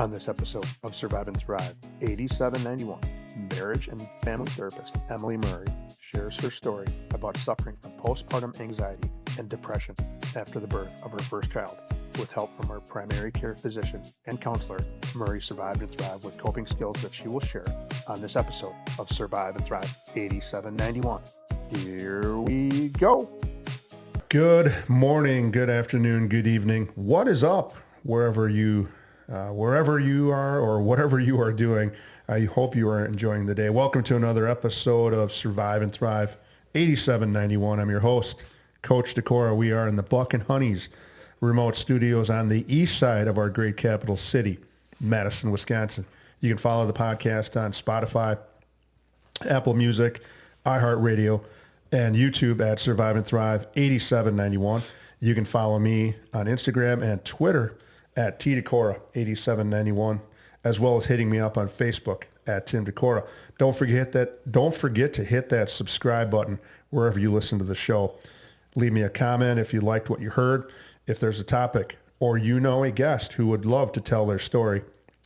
On this episode of Survive and Thrive, 8791, marriage and family therapist Emily Murray shares her story about suffering from postpartum anxiety and depression after the birth of her first child. With help from her primary care physician and counselor, Murray survived and thrived with coping skills that she will share on this episode of Survive and Thrive 8791. Here we go. Good morning, good afternoon, good evening. What is up wherever you are or whatever you are doing? I hope you are enjoying the day. Welcome to another episode of Survive and Thrive 8791. I'm your host, Coach Decora. We are in the Buck and Honeys remote studios on the east side of our great capital city, Madison, Wisconsin. You can follow the podcast on Spotify, Apple Music, iHeartRadio, and YouTube at Survive and Thrive 8791. You can follow me on Instagram and Twitter at tdecora8791, as well as hitting me up on Facebook at Tim Decora. Don't forget to hit that subscribe button wherever you listen to the show. Leave me a comment if you liked what you heard. If there's a topic or you know a guest who would love to tell their story,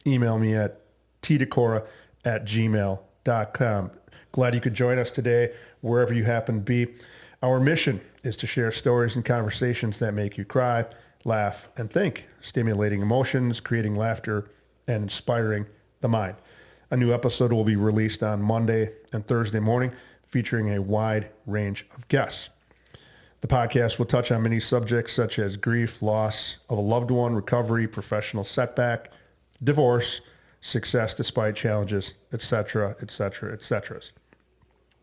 email me at tdecora@gmail.com. Glad you could join us today, wherever you happen to be. Our mission is to share stories and conversations that make you cry, laugh, and think, stimulating emotions, creating laughter, and inspiring the mind. A new episode will be released on Monday and Thursday morning, featuring a wide range of guests. The podcast will touch on many subjects such as grief, loss of a loved one, recovery, professional setback, divorce, success despite challenges, etc., etc., etc.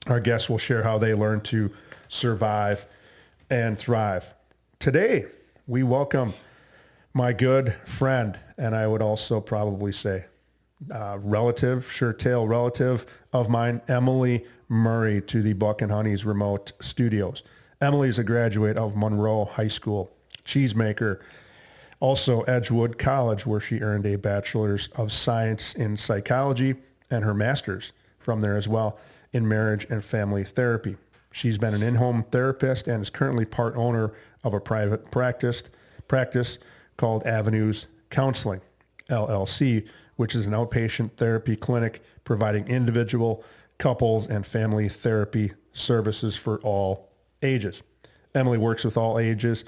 Our guests will share how they learn to survive and thrive. Today, we welcome my good friend, and I would also probably say sure-tail relative of mine, Emily Murray, to the Buck and Honeys remote studios. Emily is a graduate of Monroe High School, cheesemaker, also Edgewood College, where she earned a Bachelor's of Science in Psychology and her Master's from there as well in Marriage and Family Therapy. She's been an in-home therapist and is currently part owner of a private practice called Avenues Counseling, LLC, which is an outpatient therapy clinic providing individual, couples, and family therapy services for all ages. Emily works with all ages,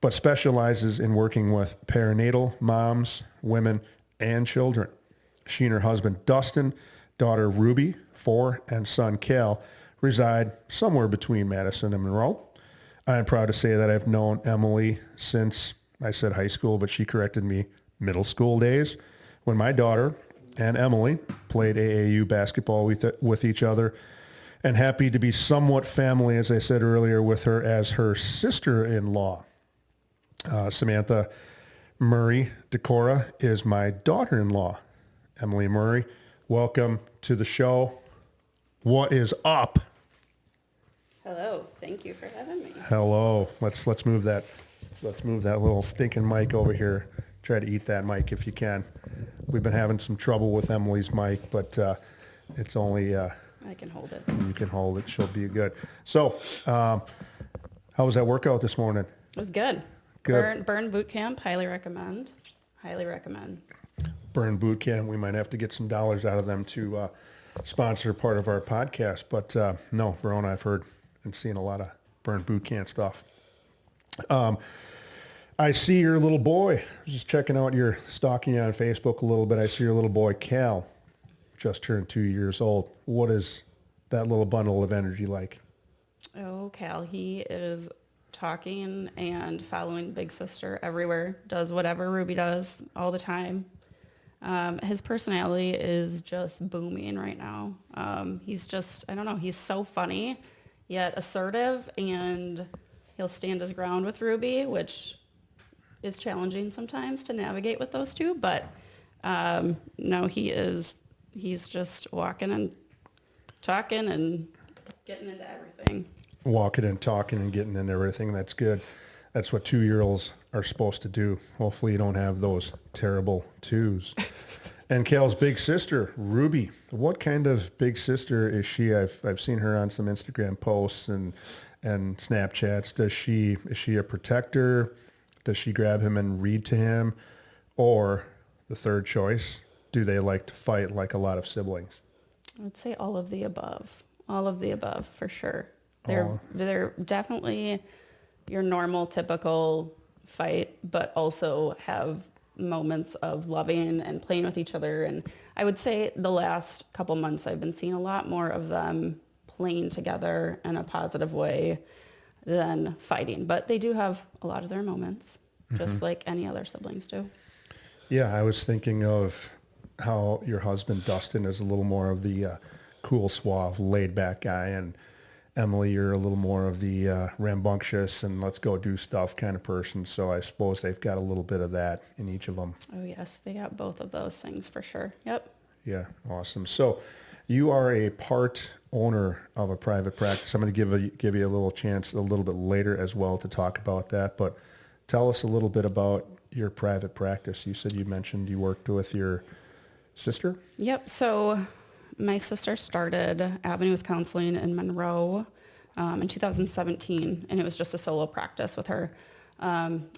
but specializes in working with perinatal moms, women, and children. She and her husband, Dustin, daughter Ruby, 4, and son Cal reside somewhere between Madison and Monroe. I am proud to say that I've known Emily since, I said high school, but she corrected me, middle school days, when my daughter and Emily played AAU basketball with each other, and happy to be somewhat family, as I said earlier, with her as her sister-in-law. Samantha Murray Decora is my daughter-in-law. Emily Murray, welcome to the show. What is up? Hello. Thank you for having me. Hello. Let's move that little stinking mic over here. Try to eat that mic if you can. We've been having some trouble with Emily's mic, but it's only I can hold it. you can hold it. She'll be good. So, how was that workout this morning? It was good. Good. Burn boot camp. Highly recommend. Highly recommend. Burn Boot Camp. We might have to get some dollars out of them to sponsor part of our podcast. But no, Verona, I've heard and seen a lot of Burn Boot Camp stuff. I see your little boy. Just checking out your stalking you on Facebook a little bit. I see your little boy, Cal, just turned 2 years old. What is that little bundle of energy like? Oh, Cal, he is talking and following Big Sister everywhere. Does whatever Ruby does all the time. His personality is just booming right now. He's just, I don't know, he's so funny, yet assertive, and he'll stand his ground with Ruby, which is challenging sometimes to navigate with those two. But no, he's just walking and talking and getting into everything. Walking and talking and getting into everything. That's good. That's what 2-year-olds are supposed to do. Hopefully you don't have those terrible twos. And Cal's big sister, Ruby. What kind of big sister is she? I've seen her on some Instagram posts and Snapchats. Is she a protector? Does she grab him and read to him? Or the third choice? Do they like to fight like a lot of siblings? I would say all of the above. All of the above, for sure. Oh. They're definitely your normal, typical fight, but also have moments of loving and playing with each other. And I would say the last couple months, I've been seeing a lot more of them playing together in a positive way than fighting. But they do have a lot of their moments, just like any other siblings do. Yeah, I was thinking of how your husband, Dustin, is a little more of the cool, suave, laid-back guy, and Emily, you're a little more of the rambunctious and let's go do stuff kind of person. So I suppose they've got a little bit of that in each of them. Oh, yes, they got both of those things for sure. Yep. Yeah, awesome. So you are a part owner of a private practice. I'm going to give you a little chance a little bit later as well to talk about that. But tell us a little bit about your private practice. You mentioned you worked with your sister? Yep. So my sister started Avenues Counseling in Monroe in 2017, and it was just a solo practice with her.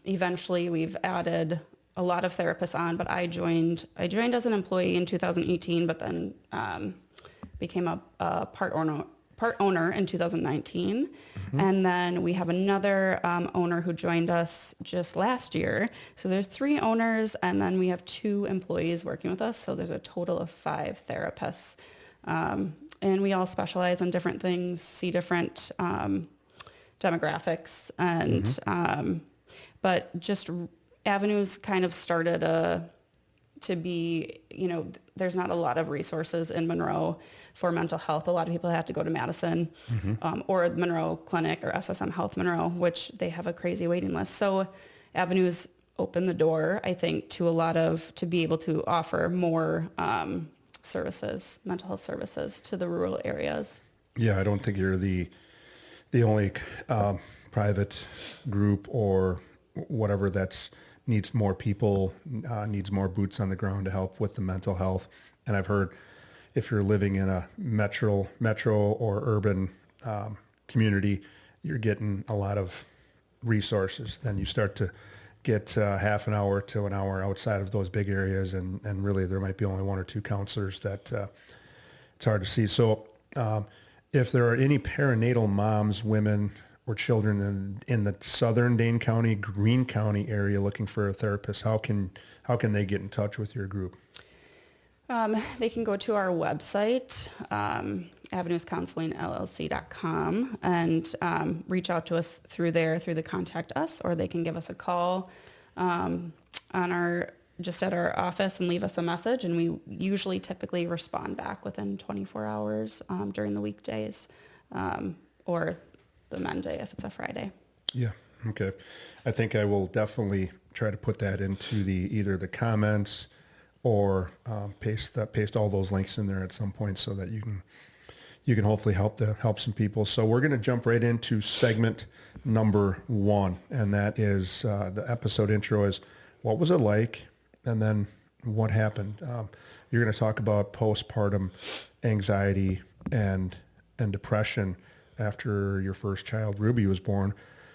Eventually, we've added a lot of therapists on, but I joined as an employee in 2018, but then became a part owner in 2019. And then we have another owner who joined us just last year. So there's 3 owners, and then we have 2 employees working with us. So there's a total of 5 therapists. And we all specialize in different things, see different demographics. And but just Avenues kind of started to be, there's not a lot of resources in Monroe for mental health. A lot of people have to go to Madison or Monroe Clinic or SSM Health Monroe, which they have a crazy waiting list. So Avenues opened the door, I think, to be able to offer more services, mental health services to the rural areas. Yeah, I don't think you're the only private group or whatever that's needs more people, needs more boots on the ground to help with the mental health. And I've heard if you're living in a metro or urban community, you're getting a lot of resources. Then you start to get half an hour to an hour outside of those big areas, and really there might be only 1 or 2 counselors that it's hard to see. So if there are any perinatal moms, women, or children in the southern Dane County, Greene County area looking for a therapist, how can they get in touch with your group? They can go to our website, avenuescounselingllc.com, and reach out to us through the contact us, or they can give us a call at our office and leave us a message, and we usually typically respond back within 24 hours during the weekdays or the Monday if it's a Friday. Yeah. Okay. I think I will definitely try to put that into either the comments or paste all those links in there at some point so that you can hopefully help some people. So we're going to jump right into segment number 1, and that is the episode intro is what was it like, and then what happened. You're going to talk about postpartum anxiety and depression after your first child, Ruby, was born.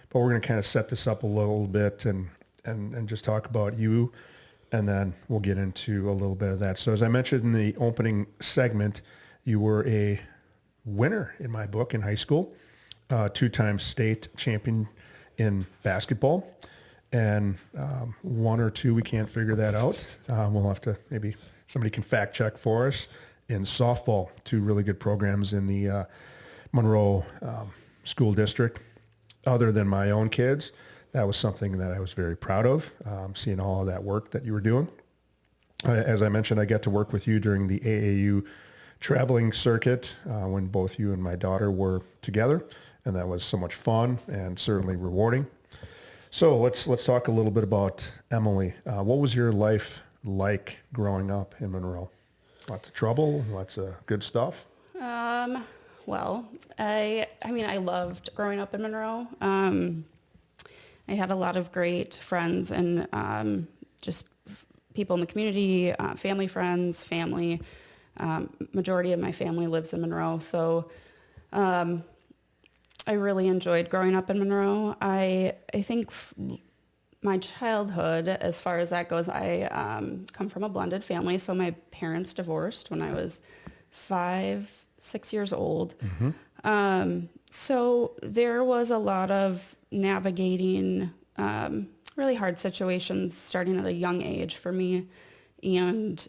But we're going to kind of set this up a little bit and just talk about you, and then we'll get into a little bit of that. So as I mentioned in the opening segment, you were a winner in my book in high school, 2-time state champion in basketball, and 1 or 2, we can't figure that out. We'll have to, maybe somebody can fact check for us, in softball, 2 really good programs in the Monroe school district. Other than my own kids, that was something that I was very proud of, seeing all of that work that you were doing. As I mentioned, I got to work with you during the AAU traveling circuit when both you and my daughter were together, and that was so much fun and certainly rewarding. So let's talk a little bit about Emily. What was your life like growing up in Monroe? Lots of trouble, lots of good stuff? Well, I loved growing up in Monroe. I had a lot of great friends and just people in the community, family friends, family. Majority of my family lives in Monroe, so I really enjoyed growing up in Monroe. I think my childhood, as far as that goes, I come from a blended family. So my parents divorced when I was 6 years old. So there was a lot of navigating really hard situations starting at a young age for me. And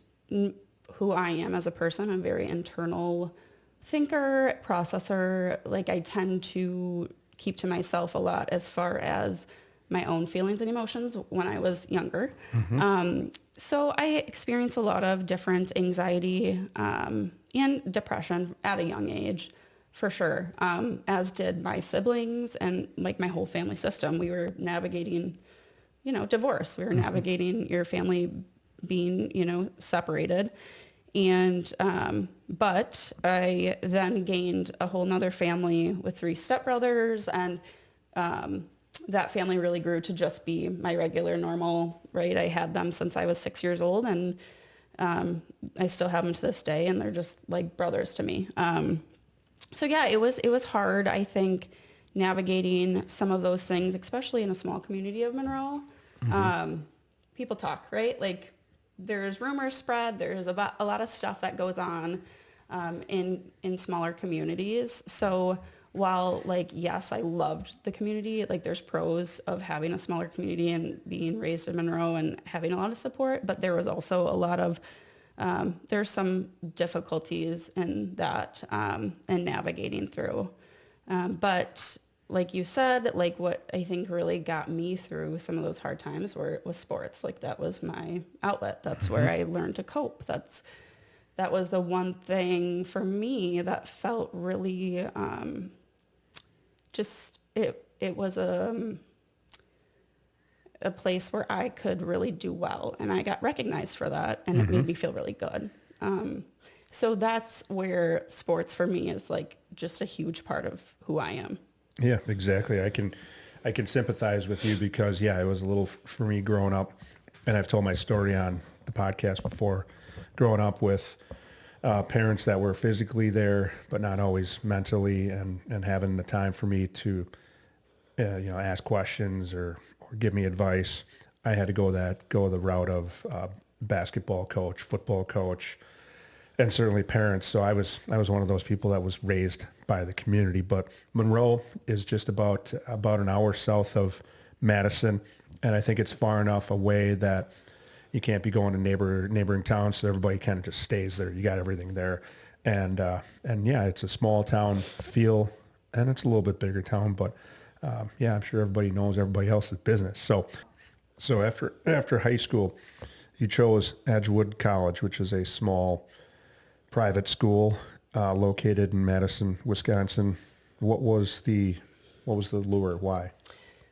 who I am as a person, I'm a very internal thinker, processor. Like I tend to keep to myself a lot as far as my own feelings and emotions when I was younger. So I experienced a lot of different anxiety and depression at a young age, for sure, as did my siblings and like my whole family system. We were navigating, divorce. We were navigating your family being, separated. And, but I then gained a whole nother family with 3 stepbrothers, and that family really grew to just be my regular normal, right? I had them since I was 6 years old, and I still have them to this day, and they're just like brothers to me. So yeah, it was hard, I think, navigating some of those things, especially in a small community of Monroe. People talk, right? Like there's rumors spread. There's about a lot of stuff that goes on in smaller communities. So while like, yes, I loved the community, like there's pros of having a smaller community and being raised in Monroe and having a lot of support, but there was also a lot of, there's some difficulties in that and navigating through. But like you said, like what I think really got me through some of those hard times was sports. Like that was my outlet. That's where I learned to cope. That was the one thing for me that felt really, it was a place where I could really do well, and I got recognized for that, and it made me feel really good. So that's where sports for me is like just a huge part of who I am. Yeah, exactly. I can sympathize with you because it was a little for me growing up, and I've told my story on the podcast before, growing up with parents that were physically there, but not always mentally, and having the time for me to, ask questions or give me advice. I had to go the route of basketball coach, football coach, and certainly parents. So I was one of those people that was raised by the community. But Monroe is just about an hour south of Madison, and I think it's far enough away that you can't be going to neighboring towns, so everybody kind of just stays there. You got everything there, and it's a small town feel, and it's a little bit bigger town, but I'm sure everybody knows everybody else's business. So after high school, you chose Edgewood College, which is a small private school located in Madison, Wisconsin. What was the lure? Why?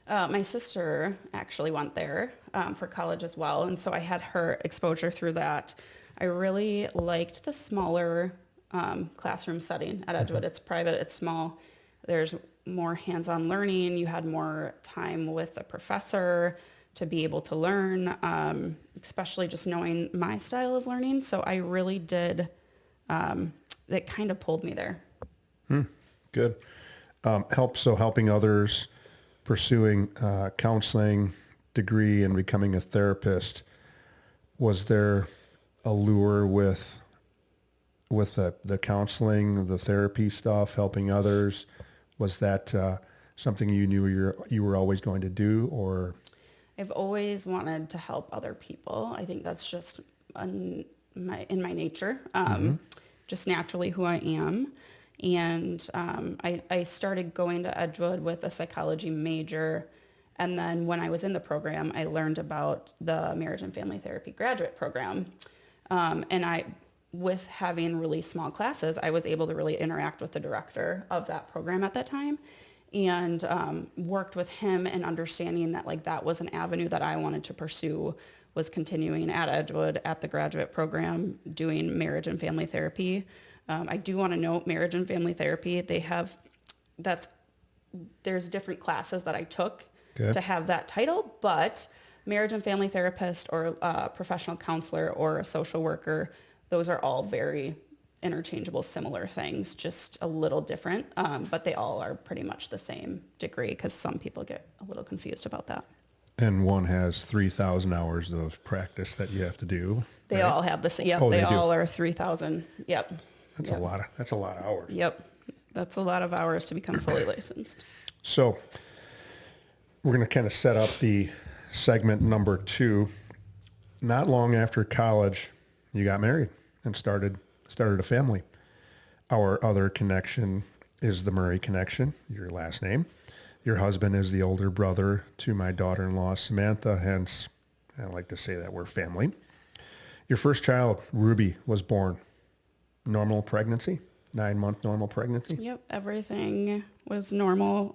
My sister actually went there for college as well, and so I had her exposure through that. I really liked the smaller classroom setting at Edgewood. It's private, it's small. There's more hands-on learning. You had more time with a professor to be able to learn, especially just knowing my style of learning. So I really did, it kind of pulled me there. Good. Helping others, pursuing counseling degree and becoming a therapist. Was there a lure with the counseling, the therapy stuff, helping others? Was that something you knew you were always going to do, or? I've always wanted to help other people. I think that's just in my nature, just naturally who I am. And I started going to Edgewood with a psychology major. And then when I was in the program, I learned about the marriage and family therapy graduate program. With having really small classes, I was able to really interact with the director of that program at that time, and worked with him and understanding that like that was an avenue that I wanted to pursue, was continuing at Edgewood at the graduate program doing marriage and family therapy. I do want to note marriage and family therapy, there's different classes that I took to have that title, but marriage and family therapist or a professional counselor or a social worker, those are all very interchangeable, similar things, just a little different, but they all are pretty much the same degree because some people get a little confused about that. And one has 3,000 hours of practice that you have to do. They right? all have the same. Yep, Oh, they they do. all are 3,000. Yep. That's Yep. that's a lot of hours. Yep. That's a lot of hours to become fully licensed. So we're going to kind of set up the segment number 2. Not long after college, you got married and started a family. Our other connection is the Murray connection, your last name. Your husband is the older brother to my daughter-in-law, Samantha, hence I like to say that we're family. Your first child, Ruby, was born. Normal pregnancy, 9-month normal pregnancy. Yep. Everything was normal.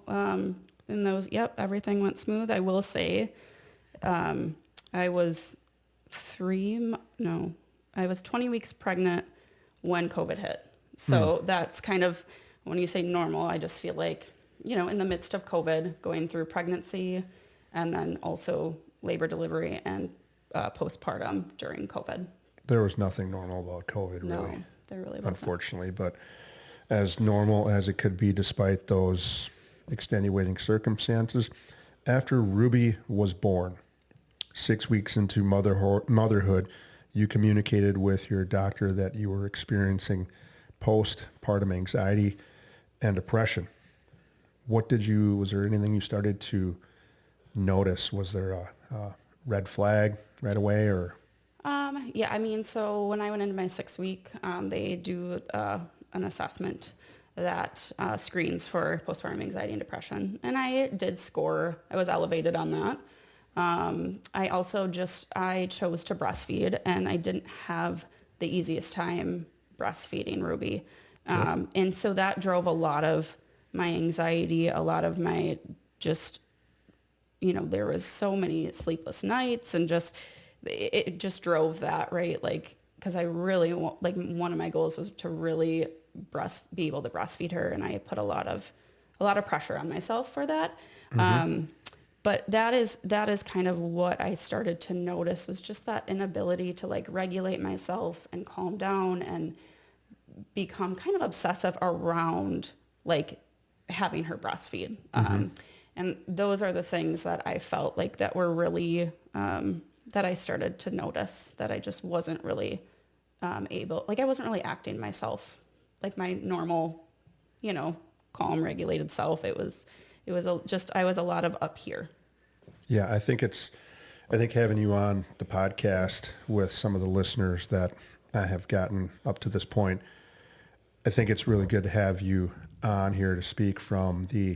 In those, everything went smooth. I will say, I was 20 weeks pregnant when COVID hit. So that's kind of, when you say normal, I just feel like, in the midst of COVID, going through pregnancy and then also labor, delivery, and postpartum during COVID. There was nothing normal about COVID, No, really, there really wasn't. unfortunately, but as normal as it could be despite those extenuating circumstances, after Ruby was born, 6 weeks into motherhood, you communicated with your doctor that you were experiencing postpartum anxiety and depression. Was there anything you started to notice? Was there a red flag right away or? So when I went into my 6th week, they do an assessment that screens for postpartum anxiety and depression. And I did score. I was elevated on that. I chose to breastfeed, and I didn't have the easiest time breastfeeding Ruby. Sure. And so that drove a lot of my anxiety, a lot of my there was so many sleepless nights, and it just drove that, right? Like, because I really one of my goals was to really be able to breastfeed her, and I put a lot of pressure on myself for that. Mm-hmm. But that is kind of what I started to notice, was just that inability to regulate myself and calm down and become kind of obsessive around having her breastfeed. Mm-hmm. And those are the things that I felt that were really, that I started to notice, that I just wasn't really able, I wasn't really acting myself like my normal, calm, regulated self. I was a lot of up here. Yeah, I think having you on the podcast with some of the listeners that I have gotten up to this point, I think it's really good to have you on here to speak from the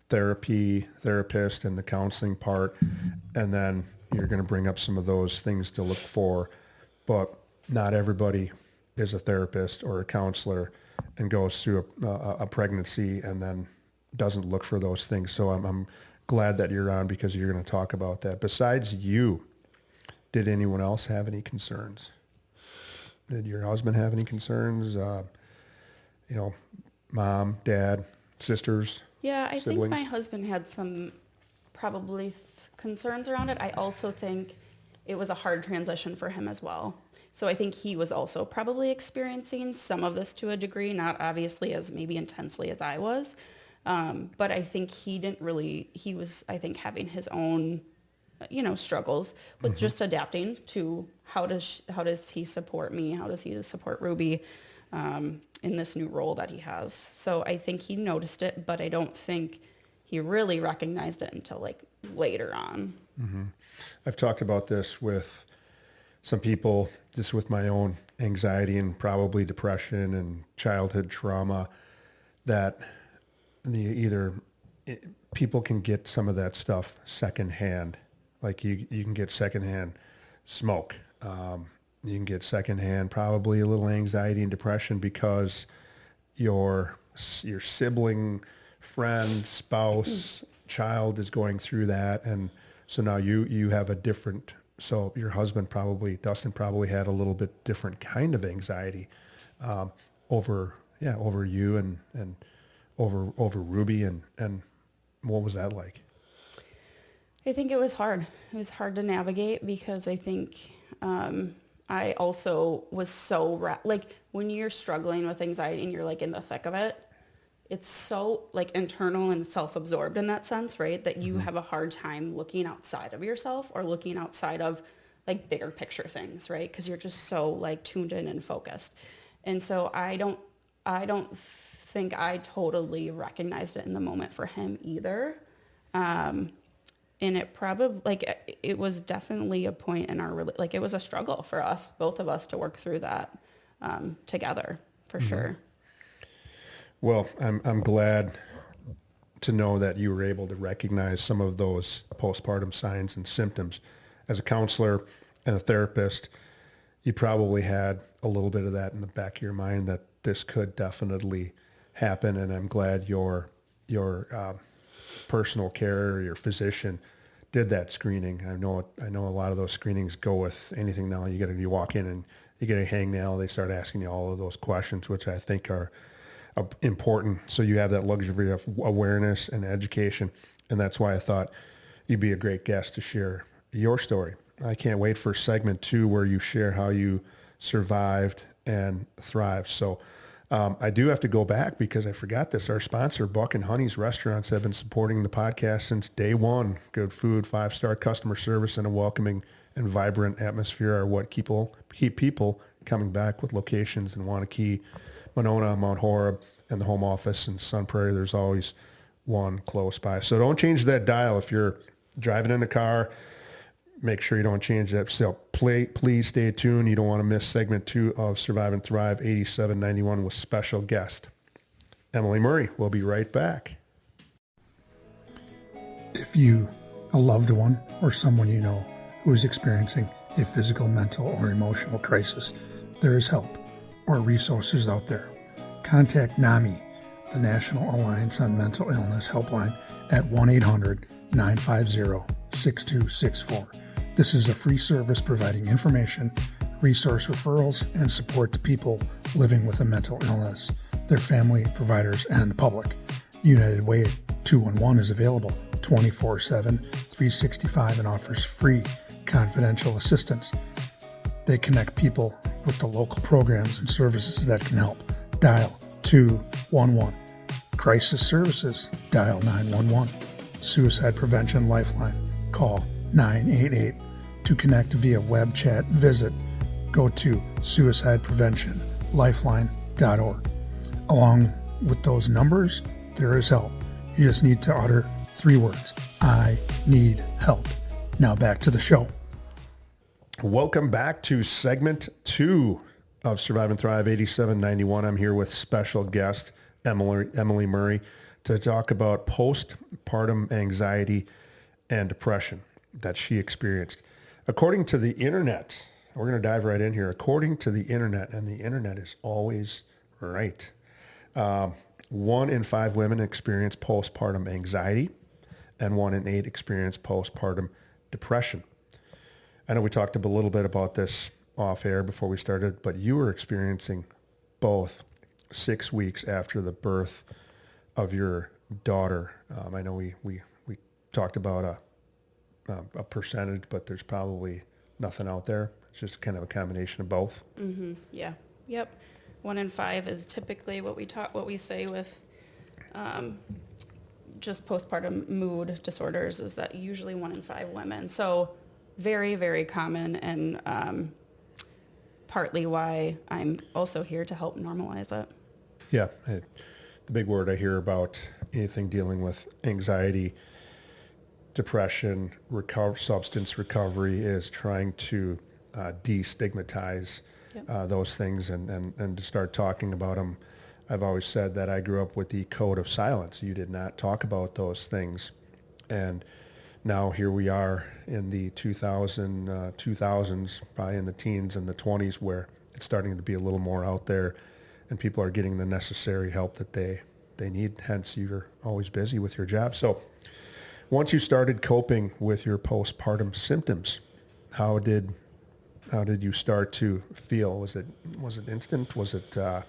therapist and the counseling part. And then you're going to bring up some of those things to look for, but not everybody is a therapist or a counselor and goes through a pregnancy and then doesn't look for those things. So I'm glad that you're on, because you're going to talk about that. Besides you, did anyone else have any concerns? Did your husband have any concerns? Mom, dad, sisters? Yeah, I siblings? think my husband had some probably concerns around it. I also think it was a hard transition for him as well. So I think he was also probably experiencing some of this to a degree, not obviously as maybe intensely as I was. But I think he was, I think, having his own, struggles with just adapting to how does he support me? How does he support Ruby in this new role that he has? So I think he noticed it, but I don't think he really recognized it until later on. Mm-hmm. I've talked about this with some people, just with my own anxiety and probably depression and childhood trauma, that people can get some of that stuff secondhand. Like you can get secondhand smoke. You can get secondhand probably a little anxiety and depression because your sibling, friend, spouse, child is going through that. And so now you have a different, so your husband Dustin probably had a little bit different kind of anxiety over you and over Ruby. And what was that like? I think it was hard. It was hard to navigate because I think I also was so when you're struggling with anxiety and you're in the thick of it, it's so like internal and self-absorbed in that sense, right? That you have a hard time looking outside of yourself or looking outside of like bigger picture things, right? Because you're just so like tuned in and focused. And so I don't think I totally recognized it in the moment for him either. And it probably like it was definitely a point in our like it was a struggle for us, both of us, to work through that together for sure. Well, I'm glad to know that you were able to recognize some of those postpartum signs and symptoms. As a counselor and a therapist, you probably had a little bit of that in the back of your mind that this could definitely happen. And I'm glad your personal care or your physician did that screening. I know a lot of those screenings go with anything now. You walk in and you get a hangnail. They start asking you all of those questions, which I think are important. So you have that luxury of awareness and education. And that's why I thought you'd be a great guest to share your story. I can't wait for segment 2 where you share how you survived and thrived. So I do have to go back because I forgot this. Our sponsor, Buck and Honey's Restaurants, have been supporting the podcast since day one. Good food, 5-star customer service, and a welcoming and vibrant atmosphere are what keep people coming back with locations in Wanakee, Monona, Mount Horeb, and the home office in Sun Prairie. There's always one close by. So don't change that dial. If you're driving in the car, make sure you don't change that. So please stay tuned. You don't want to miss segment 2 of Survive and Thrive 8791 with special guest Emily Murray. We'll be right back. If you, a loved one, or someone you know who is experiencing a physical, mental, or emotional crisis, there is help or resources out there. Contact NAMI, the National Alliance on Mental Illness Helpline, at 1-800-950-6264. This is a free service providing information, resource referrals, and support to people living with a mental illness, their family, providers, and the public. United Way 211 is available 24/7, 365, and offers free confidential assistance. They connect people with the local programs and services that can help. Dial 211. Crisis Services, dial 911. Suicide Prevention Lifeline, call 988. To connect via web chat, go to suicidepreventionlifeline.org. Along with those numbers, there is help. You just need to utter 3 words: I need help. Now back to the show. Welcome back to segment 2 of Survive and Thrive 8791. I'm here with special guest Emily Murray to talk about postpartum anxiety and depression that she experienced. According to the internet, we're going to dive right in here. According to the internet, and the internet is always right, 1 in 5 women experience postpartum anxiety, and 1 in 8 experience postpartum depression. I know we talked a little bit about this off air before we started, but you were experiencing both 6 weeks after the birth of your daughter. I know we talked about a percentage, but there's probably nothing out there. It's just kind of a combination of both. Mm-hmm. Yeah. Yep. 1 in 5 is typically what we say with just postpartum mood disorders, is that usually 1 in 5 women. So very, very common, and partly why I'm also here to help normalize it. Yeah. The big word I hear about anything dealing with anxiety, depression, substance recovery is trying to destigmatize those things and to start talking about them. I've always said that I grew up with the code of silence. You did not talk about those things. And now here we are in the 2000s, probably in the teens and the 20s, where it's starting to be a little more out there and people are getting the necessary help that they need. Hence, you're always busy with your job. So once you started coping with your postpartum symptoms, how did you start to feel? Was it instant? Was it a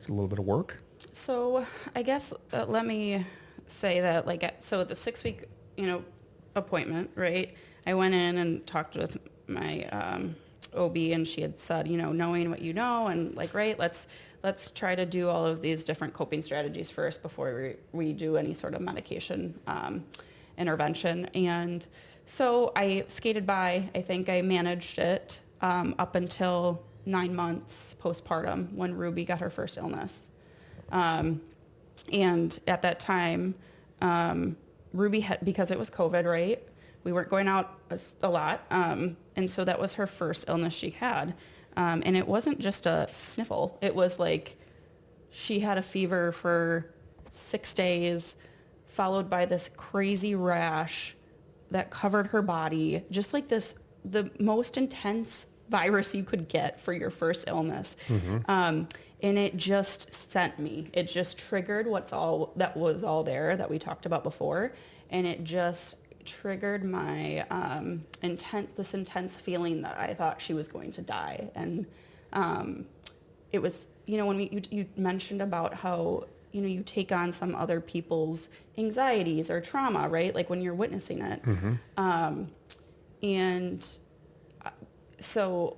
little bit of work? So I guess let me say that so the 6-week appointment, right? I went in and talked with my OB, and she had said, knowing what you know, and like, right, let's try to do all of these different coping strategies first before we do any sort of medication intervention. And so I skated by. I think I managed it up until 9 months postpartum when Ruby got her first illness. And at that time, Ruby had, because it was COVID, right? We weren't going out a lot. And so that was her first illness she had. And it wasn't just a sniffle. It was like she had a fever for 6 days, followed by this crazy rash that covered her body, just like the most intense virus you could get for your first illness. And it just sent me. It just triggered that was all there that we talked about before. And it just triggered my this intense feeling that I thought she was going to die. And it was, when you mentioned about how, you take on some other people's anxieties or trauma, right? Like when you're witnessing it. And so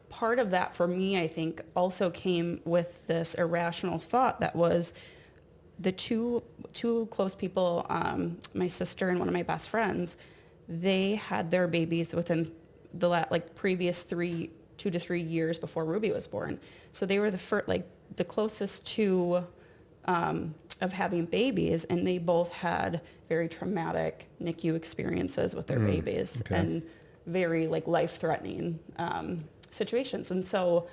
part of that for me, I think, also came with this irrational thought that was the two close people, my sister and one of my best friends, they had their babies within the previous 2 to 3 years before Ruby was born. So they were the closest to of having babies, and they both had very traumatic NICU experiences with their babies and very life-threatening situations. And so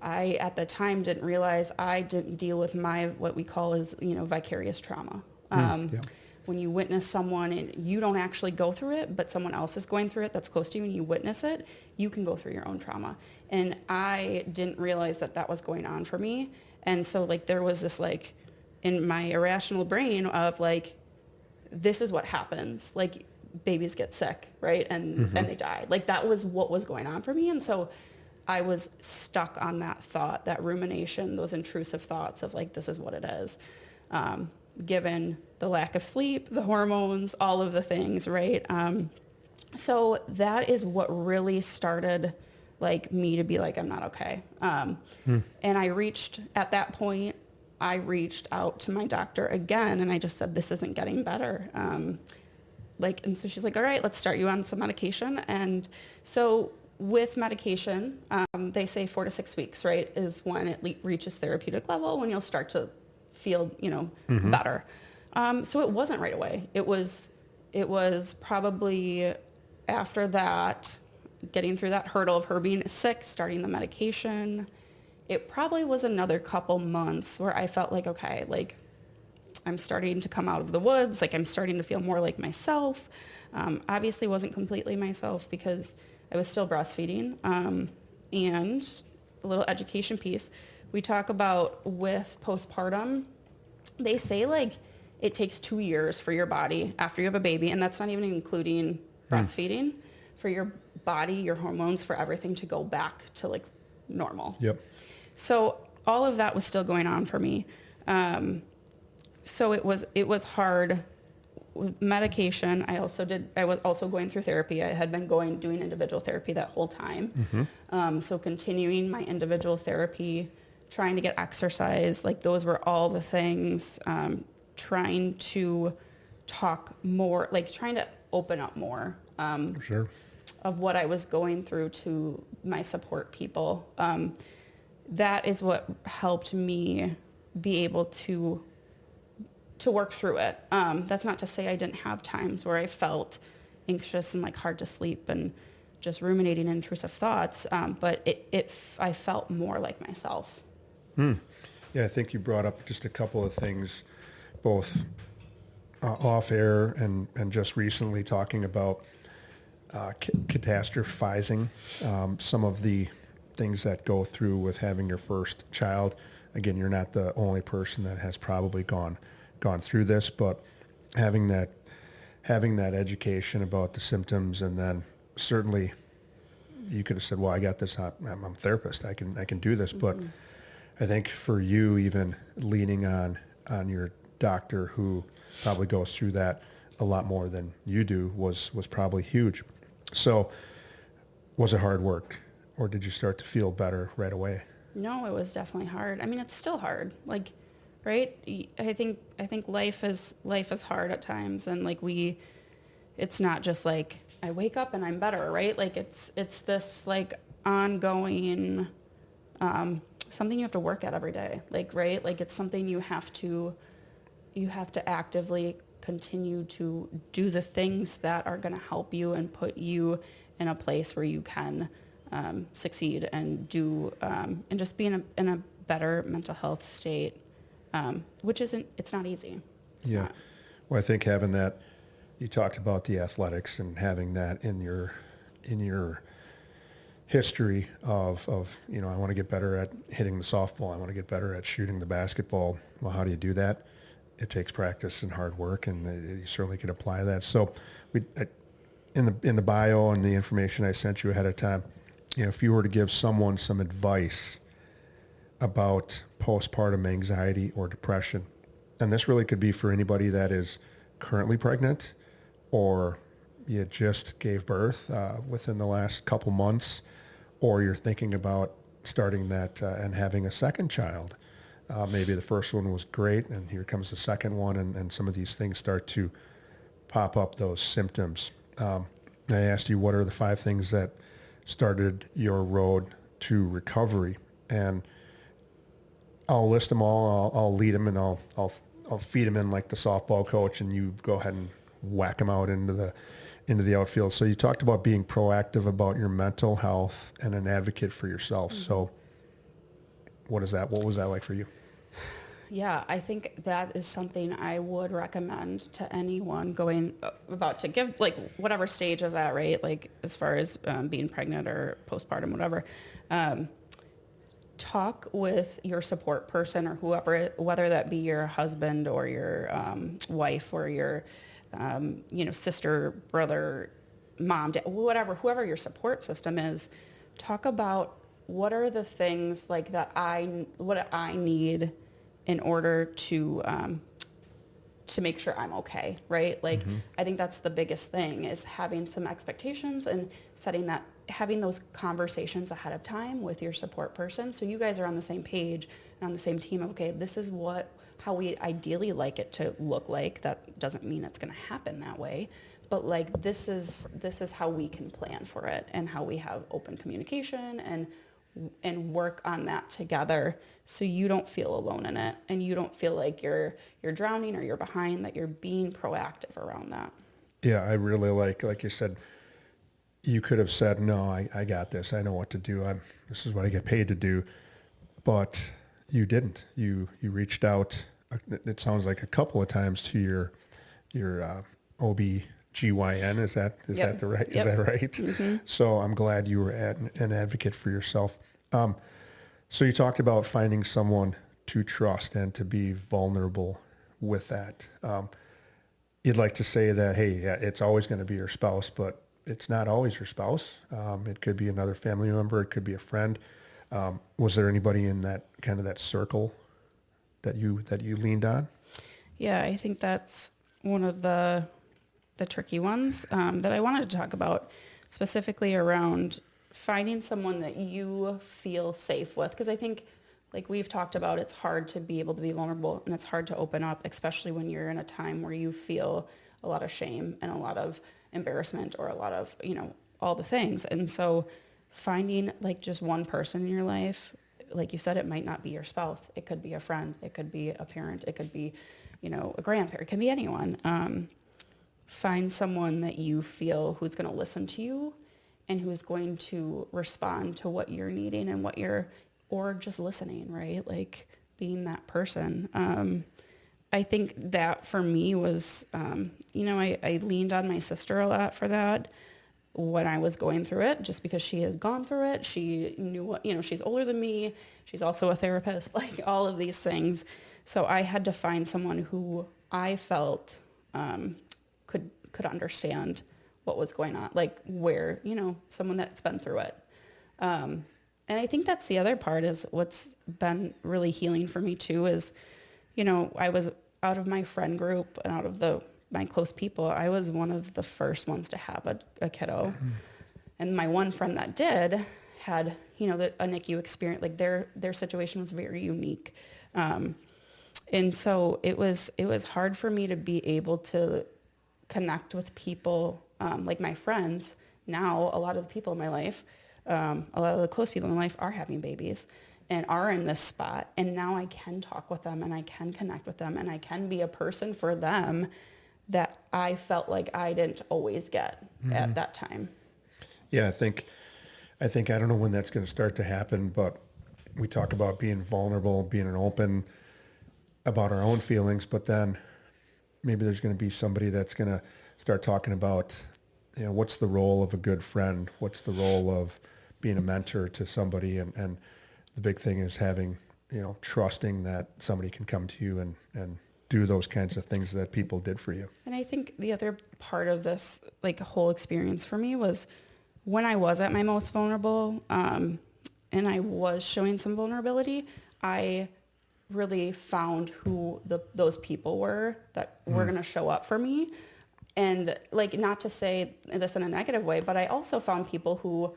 I, at the time, didn't realize I didn't deal with what we call as, vicarious trauma. When you witness someone and you don't actually go through it, but someone else is going through it that's close to you and you witness it, you can go through your own trauma. And I didn't realize that was going on for me. And so there was this in my irrational brain of this is what happens. Babies get sick, right? And they die. That was what was going on for me. And so I was stuck on that thought, that rumination, those intrusive thoughts of this is what it is. Given the lack of sleep, the hormones, all of the things, right? So that is what really started me to be I'm not okay. And at that point, I reached out to my doctor again, and I just said, this isn't getting better. And so she's all right, let's start you on some medication. And so with medication, they say 4 to 6 weeks, right, is when it reaches therapeutic level, when you'll start to feel, better. So it wasn't right away. It was probably after that, getting through that hurdle of her being sick, starting the medication. It probably was another couple months where I felt okay, I'm starting to come out of the woods. I'm starting to feel more like myself. Obviously wasn't completely myself because I was still breastfeeding. And a little education piece. We talk about with postpartum, they say it takes 2 years for your body after you have a baby, and that's not even including breastfeeding, for your body, your hormones, for everything to go back to normal. Yep. So all of that was still going on for me. So it was hard with medication. I was also going through therapy. I had been doing individual therapy that whole time. So continuing my individual therapy, trying to get exercise, those were all the things, trying to talk more, trying to open up more, Sure. of what I was going through to my support people. That is what helped me be able to work through it. That's not to say I didn't have times where I felt anxious and hard to sleep and just ruminating intrusive thoughts. But I felt more like myself. Yeah, I think you brought up just a couple of things, both off air and just recently, talking about catastrophizing some of the things that go through with having your first child. Again, you're not the only person that has probably gone through this, but having that education about the symptoms, and then certainly you could have said, well, I got this, I'm a therapist, I can do this. But I think for you, even leaning on your doctor, who probably goes through that a lot more than you do, was probably huge. So Was it hard work, or did you start to feel better right away? No, it was definitely hard. I mean, it's still hard. Like, right? I think life is hard at times, and like it's not just like I wake up and I'm better, right? Like it's this like ongoing something you have to work at every day. Like, right? Like it's something you have to actively continue to do the things that are going to help you and put you in a place where you can succeed and do and just be in a better mental health state, which it's not easy. It's Yeah. not. Well, I think having that, you talked about the athletics and having that in your history of I want to get better at hitting the softball. I want to get better at shooting the basketball. Well, how do you do that? It takes practice and hard work, and you certainly can apply that. So, in the bio and the information I sent you ahead of time, if you were to give someone some advice about postpartum anxiety or depression, and this really could be for anybody that is currently pregnant, or you just gave birth within the last couple months, or you're thinking about starting that and having a second child. Maybe the first one was great, and here comes the second one, and some of these things start to pop up, those symptoms. I asked you, what are the 5 things that started your road to recovery? And I'll list them all. I'll lead them, and I'll feed them in like the softball coach, and you go ahead and whack them out into the outfield. So you talked about being proactive about your mental health and an advocate for yourself. Mm-hmm. So what was that like for you? Yeah, I think that is something I would recommend to anyone going about to give, like, whatever stage of that, right? Like, as far as being pregnant or postpartum, whatever. Talk with your support person or whoever, whether that be your husband or your wife or your, sister, brother, mom, dad, whoever your support system is. Talk about what are the things like what I need in order to make sure I'm okay, right? Like, mm-hmm. I think that's the biggest thing is having some expectations and having those conversations ahead of time with your support person. So you guys are on the same page and on the same team of, okay, this is how we ideally like it to look like. That doesn't mean it's going to happen that way, but like, this is how we can plan for it and how we have open communication and work on that together, so you don't feel alone in it and you don't feel like you're drowning or you're behind, that you're being proactive around that. Yeah, I really like you said, you could have said, no, I got this. I know what to do. This is what I get paid to do. But you didn't. You reached out, it sounds like a couple of times, to your OB-GYN. Is that right? Yep. Is that right? Mm-hmm. So I'm glad you were an advocate for yourself. So you talked about finding someone to trust and to be vulnerable with that. You'd like to say that, hey, yeah, it's always going to be your spouse, but it's not always your spouse. It could be another family member. It could be a friend. Was there anybody in that kind of that circle that you leaned on? Yeah, I think that's one of the tricky ones that I wanted to talk about, specifically around finding someone that you feel safe with. Because I think, like we've talked about, it's hard to be able to be vulnerable and it's hard to open up, especially when you're in a time where you feel a lot of shame and a lot of embarrassment or a lot of, all the things. And so finding like just one person in your life, like you said, it might not be your spouse. It could be a friend. It could be a parent. It could be, a grandparent. It can be anyone. Find someone that you feel who's going to listen to you and who's going to respond to what you're needing and or just listening, right? Like being that person. I think that for me was, I leaned on my sister a lot for that when I was going through it, just because she had gone through it. She knew what, she's older than me. She's also a therapist, like all of these things. So I had to find someone who I felt could understand what was going on, like where, someone that's been through it. And I think that's the other part is what's been really healing for me too is, I was out of my friend group and out of my close people, I was one of the first ones to have a kiddo. Mm-hmm. And my one friend that did had, a NICU experience, like their situation was very unique. And so it was hard for me to be able to connect with people, like my friends. Now, a lot of the people in my life, a lot of the close people in my life are having babies and are in this spot. And now I can talk with them and I can connect with them and I can be a person for them that I felt like I didn't always get at that time. Yeah, I think I don't know when that's going to start to happen, but we talk about being vulnerable, being open about our own feelings, but then maybe there's going to be somebody that's going to start talking about, what's the role of a good friend? What's the role of being a mentor to somebody? And the big thing is having, trusting that somebody can come to you and do those kinds of things that people did for you. And I think the other part of this, like, whole experience for me was when I was at my most vulnerable, and I was showing some vulnerability, I really found who those people were that were going to show up for me. And, like, not to say this in a negative way, but I also found people who,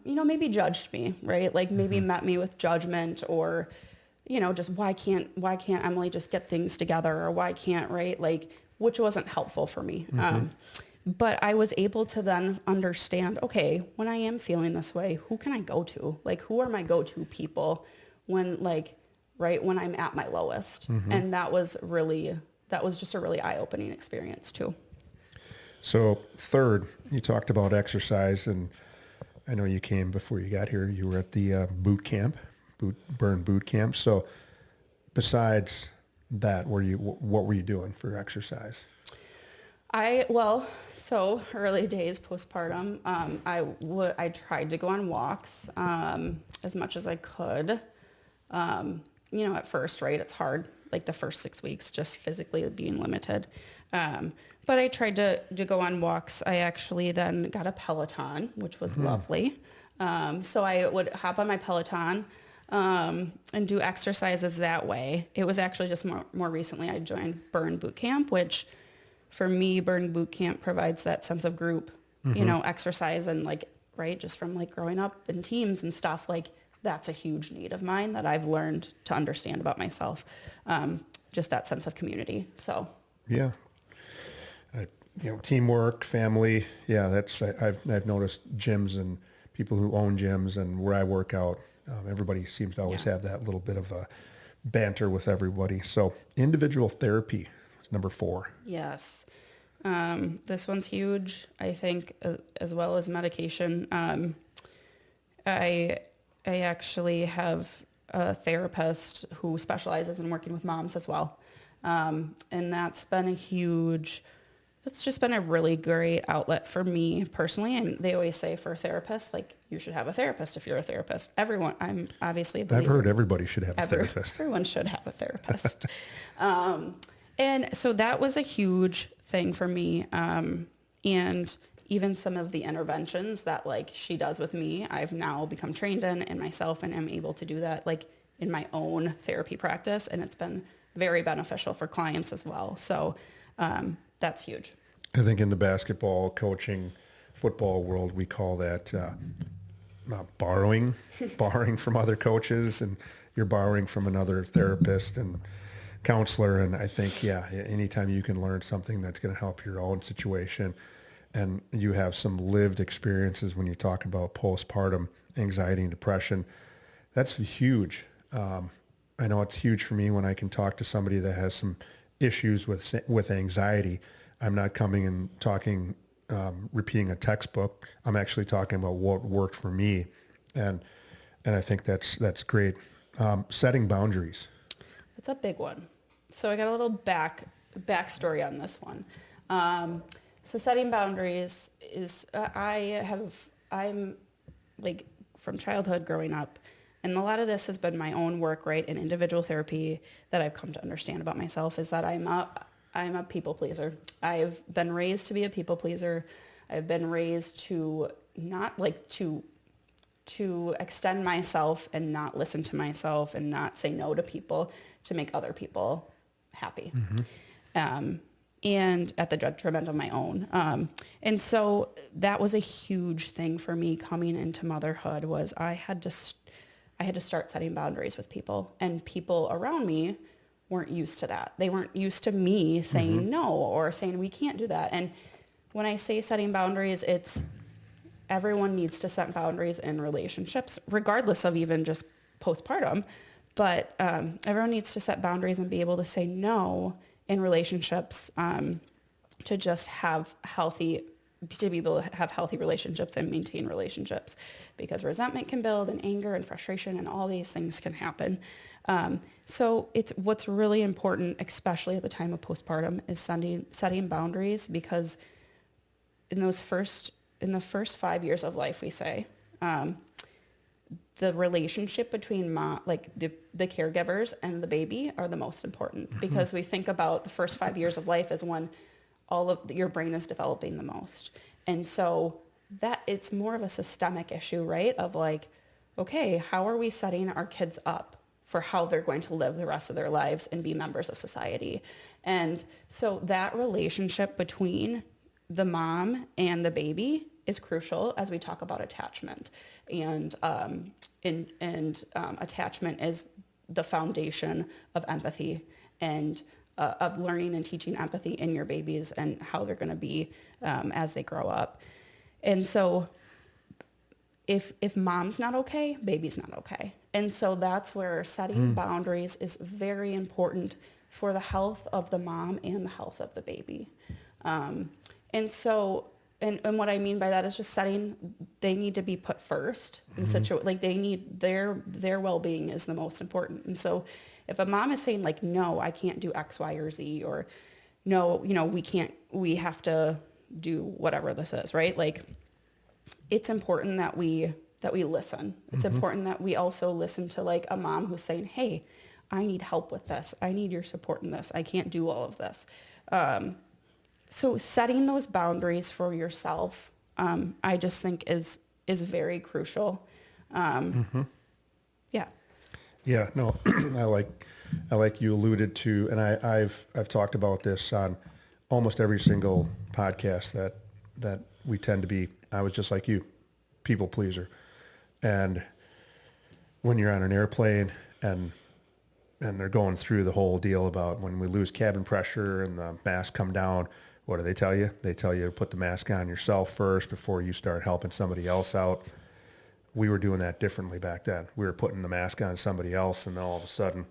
maybe judged me, right? Like maybe met me with judgment or, just why can't Emily just get things together, or why can't, right? Like, which wasn't helpful for me. But I was able to then understand, okay, when I am feeling this way, who can I go to? Like, who are my go-to people when, like, right when I'm at my lowest? And that was just a really eye-opening experience too. So third, you talked about exercise, and I know you came before you got here. You were at the burn boot camp. So besides that, what were you doing for exercise? So early days postpartum, I tried to go on walks as much as I could. At first, right, it's hard, like the first 6 weeks, just physically being limited. But I tried to go on walks. I actually then got a Peloton, which was lovely. So I would hop on my Peloton and do exercises that way. It was actually just more recently I joined Burn Boot Camp, which for me, Burn Boot Camp provides that sense of group, exercise, and, like, right, just from, like, growing up in teams and stuff, like, that's a huge need of mine that I've learned to understand about myself. Just that sense of community. So yeah, teamwork, family. Yeah, I've noticed gyms and people who own gyms and where I work out. Everybody seems to always have that little bit of a banter with everybody. So individual therapy, number 4. yes, this one's huge, I think, as well as medication. I actually have a therapist who specializes in working with moms as well. And that's just been a really great outlet for me personally. And they always say for therapists, like, you should have a therapist if you're a therapist. Everyone, I'm obviously a believer. I've heard everybody should have a therapist. Everyone should have a therapist. And so that was a huge thing for me. And even some of the interventions that, like, she does with me, I've now become trained in myself, and am able to do that, like, in my own therapy practice. And it's been very beneficial for clients as well. So that's huge. I think in the basketball, coaching, football world, we call that borrowing from other coaches, and you're borrowing from another therapist and counselor. And I think, anytime you can learn something that's going to help your own situation, and you have some lived experiences when you talk about postpartum anxiety and depression, that's huge. I know it's huge for me when I can talk to somebody that has some issues with anxiety. I'm not coming and talking, repeating a textbook. I'm actually talking about what worked for me, and I think that's great. Setting boundaries. That's a big one. So I got a little backstory on this one. So setting boundaries is, I'm like, from childhood growing up, and a lot of this has been my own work, right, in individual therapy, that I've come to understand about myself, is that I'm a people pleaser. I've been raised to be a people pleaser. I've been raised to not, like, to extend myself and not listen to myself and not say no to people to make other people happy. and at the detriment of my own. And so that was a huge thing for me coming into motherhood was I had to start setting boundaries with people, and people around me weren't used to that. They weren't used to me saying no or saying we can't do that. And when I say setting boundaries, it's everyone needs to set boundaries in relationships, regardless of even just postpartum. But everyone needs to set boundaries and be able to say no in relationships to just have to be able to have healthy relationships and maintain relationships, because resentment can build and anger and frustration and all these things can happen. So it's what's really important, especially at the time of postpartum, is setting boundaries, because in the first 5 years of life, we say, the relationship between the caregivers and the baby are the most important, because we think about the first 5 years of life as when all of your brain is developing the most. And so that it's more of a systemic issue, right? Of like, okay, how are we setting our kids up for how they're going to live the rest of their lives and be members of society? And so that relationship between the mom and the baby is crucial as we talk about attachment. And attachment is the foundation of empathy and of learning and teaching empathy in your babies and how they're going to be as they grow up. And so if mom's not okay, baby's not okay. And so that's where setting boundaries is very important for the health of the mom and the health of the baby. And so, and what I mean by that is just they need to be put first in they need their well-being is the most important. And so if a mom is saying like, no, I can't do X, Y, or Z, or no, we have to do whatever this is, right? Like, it's important that we listen. It's important that we also listen to like a mom who's saying, hey, I need help with this. I need your support in this. I can't do all of this. So setting those boundaries for yourself, I just think is very crucial. Yeah. Yeah, no, I like you alluded to, and I've talked about this on almost every single podcast that we tend to be. I was just like you, people pleaser. And when you're on an airplane and they're going through the whole deal about when we lose cabin pressure and the mask come down, what do they tell you? They tell you to put the mask on yourself first before you start helping somebody else out. We were doing that differently back then. We were putting the mask on somebody else, and then all of a sudden,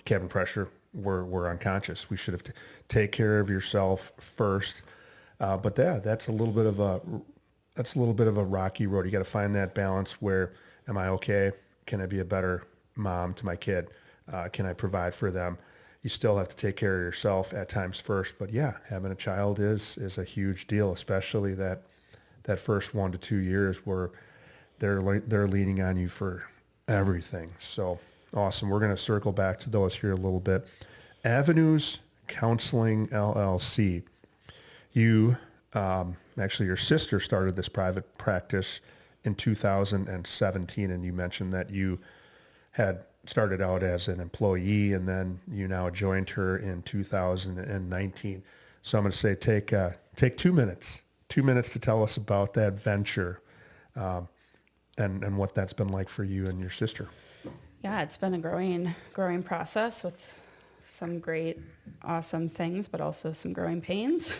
cabin pressure, we're unconscious. We should have take care of yourself first. But yeah, that's a little bit of a rocky road. You got to find that balance where, am I okay? Can I be a better mom to my kid? Can I provide for them? You still have to take care of yourself at times first. But yeah, having a child is a huge deal, especially that first 1 to 2 years where they're leaning on you for everything. So awesome. We're going to circle back to those here a little bit. Avenues Counseling LLC. You, actually your sister started this private practice in 2017, and you mentioned that you had started out as an employee and then you now joined her in 2019. So I'm going to say take 2 minutes to tell us about that venture. And what that's been like for you and your sister. Yeah, it's been a growing process with some great, awesome things, but also some growing pains.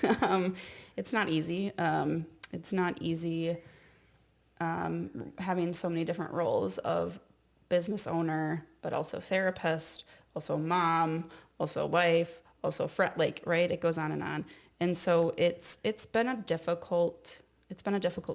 It's not easy. It's not easy having so many different roles of business owner, but also therapist, also mom, also wife, also friend, right? It goes on and on. And so it's been a difficult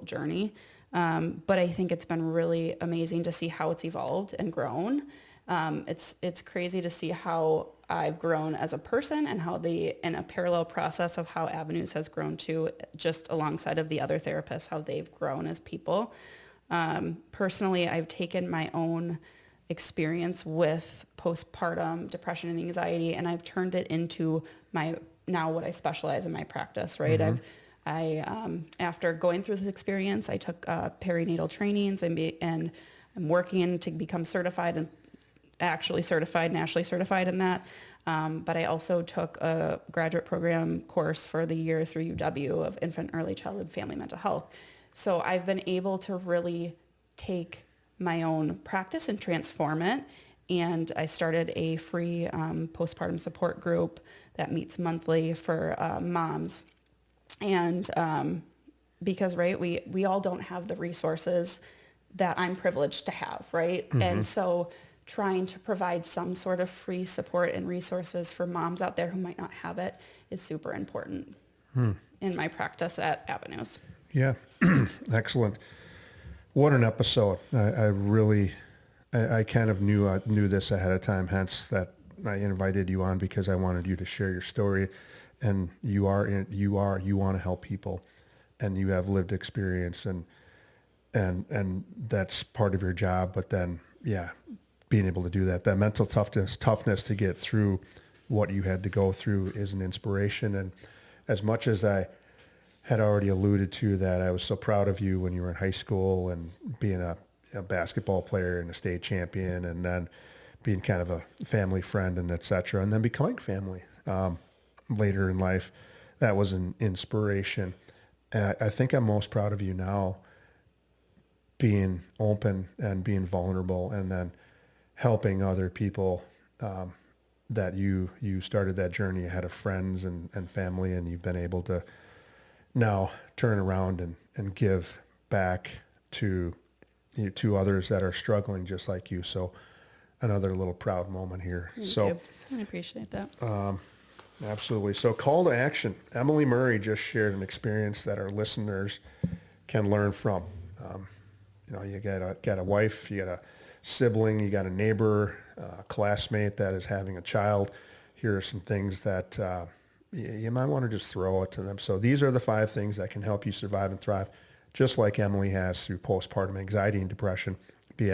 journey. But I think it's been really amazing to see how it's evolved and grown. It's crazy to see how I've grown as a person and how in a parallel process of how Avenues has grown too, just alongside of the other therapists, how they've grown as people. Personally, I've taken my own experience with postpartum depression and anxiety, and I've turned it into what I specialize in my practice, right? After going through this experience, I took perinatal trainings and I'm working to become certified actually certified, nationally certified in that. But I also took a graduate program course for the year through UW of infant, early childhood, family mental health. So I've been able to really take my own practice and transform it. And I started a free postpartum support group that meets monthly for moms. And because, right, we all don't have the resources that I'm privileged to have, right? Mm-hmm. And so trying to provide some sort of free support and resources for moms out there who might not have it is super important in my practice at Avenues. Yeah. Excellent. What an episode. I kind of knew this ahead of time, hence that I invited you on because I wanted you to share your story, and you want to help people, and you have lived experience, and that's part of your job. But then, being able to do that mental toughness to get through what you had to go through is an inspiration. And as much as I had already alluded to that, I was so proud of you when you were in high school and being a basketball player and a state champion, and then being kind of a family friend and et cetera, and then becoming family later in life. That was an inspiration. And I think I'm most proud of you now being open and being vulnerable, and then helping other people that you started that journey ahead of friends and family, and you've been able to now turn around and give back to others that are struggling just like you. So another little proud moment here. Thank you. I appreciate that. Absolutely. So call to action. Emily Murray just shared an experience that our listeners can learn from. You got a wife, you got a sibling, you got a neighbor, a classmate that is having a child. Here are some things that you might want to just throw it to them. So these are the 5 things that can help you survive and thrive, just like Emily has through postpartum anxiety and depression. Be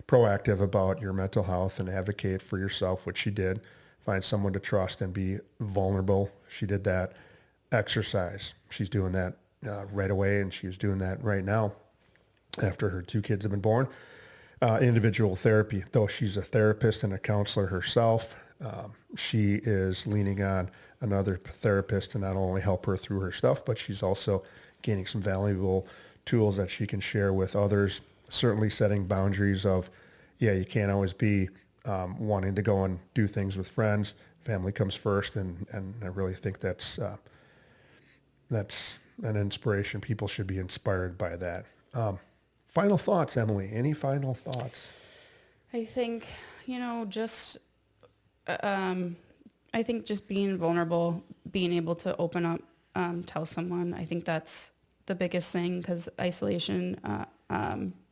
proactive about your mental health, and advocate for yourself, which she did. Find someone to trust and be vulnerable. She did that. Exercise. She's doing that right away, and she's doing that right now after her 2 kids have been born. Individual therapy. Though she's a therapist and a counselor herself, she is leaning on another therapist to not only help her through her stuff, but she's also gaining some valuable tools that she can share with others. Certainly setting boundaries of, you can't always be wanting to go and do things with friends. Family comes first, and I really think that's an inspiration. People should be inspired by that. Final thoughts, Emily. Any final thoughts? I think, I think just being vulnerable, being able to open up, tell someone, I think that's the biggest thing, because isolation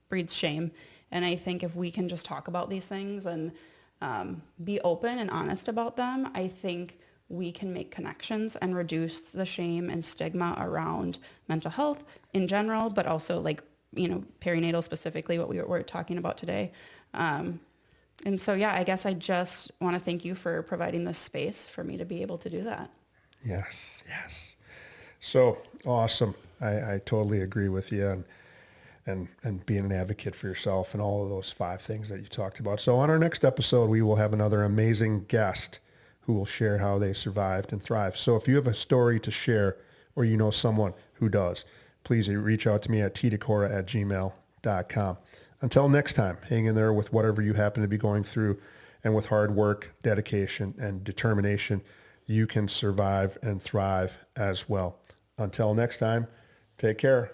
breeds shame. And I think if we can just talk about these things and be open and honest about them, I think we can make connections and reduce the shame and stigma around mental health in general, but also perinatal specifically, what we were talking about today. And so, I guess I just want to thank you for providing this space for me to be able to do that. Yes. So awesome. I totally agree with you, and being an advocate for yourself and all of those 5 things that you talked about. So on our next episode, we will have another amazing guest who will share how they survived and thrived. So if you have a story to share, or you know someone who does, please reach out to me at tdecora@gmail.com. Until next time, hang in there with whatever you happen to be going through, and with hard work, dedication, and determination, you can survive and thrive as well. Until next time, take care.